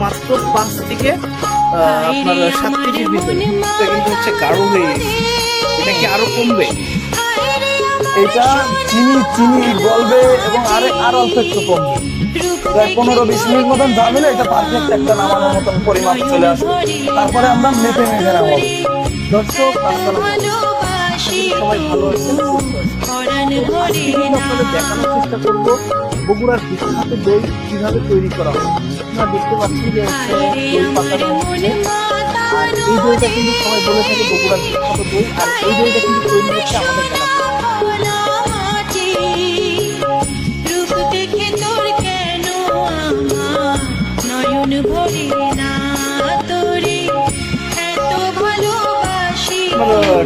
মাত্র 5 থেকে আপনার 7 কেজির ভিতরে। এটা কিন্তু হচ্ছে গাঢ় হয়ে গেছে, এটা কি আরো কমবে? এটা চিনি গলবে এবং আরো অল্প একটু কমবে, প্রায় 15-20 মিনিট মতন জানলে এটা পারফেক্ট একটা নামানোর মতন পরিমাপ চলে আসবে। তারপরে আমরা মেপে নামাবো। দর্শক সবাই ভালো আছেন, আপনাদের দেখানোর চেষ্টা করবো বগুড়ার বিখ্যাত দই কিভাবে তৈরি করা হয়। আপনারা দেখতে পাচ্ছেন যে দই পাতানো হচ্ছে, আর এই দইটা কিন্তু সবাই বলে থাকে বগুড়ার বিখ্যাত দই, আর এই দইটা কিন্তু তৈরি হচ্ছে আমাদের এলাকায়।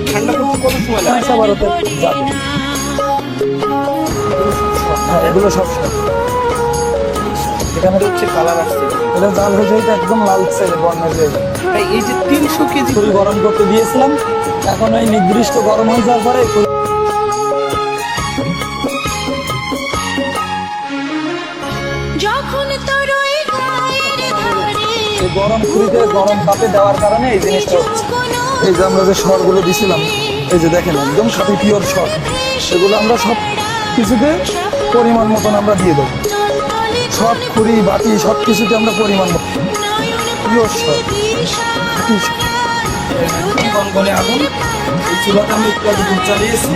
ঠান্ডা করতে কত সময় লাগে? এগুলো সব এখানে হচ্ছে কালার আসছে, এটা জাল হয়ে যায় একদম লালচে বর্ণের হয়ে যায়। তাই এই যে 300 কেজি গরম করতে দিয়েছিলাম, এখন ওই নির্দিষ্ট গরম হয়ে যাওয়ার পরে গরম খুঁড়িতে গরম তাপে দেওয়ার কারণে এই জিনিসটা হচ্ছে। এই যে আমরা যে সরগুলো দিছিলাম, এই যে দেখেন একদম খাঁটি পিওর সর, সেগুলো আমরা সব কিছুতে পরিমাণ মতন আমরা দিয়ে দেবো। সব খুঁড়ি বাটি সব কিছুতে আমরা পরিমাণ মতো পিওর সর গনগনে আগুন। এই চুলাতে আমরা একটু আগে দুধ চালিয়েছি,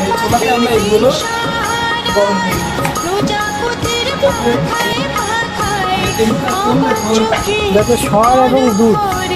এই চুলাতে আমরা এগুলো গরম যাতে সর এবং দুধ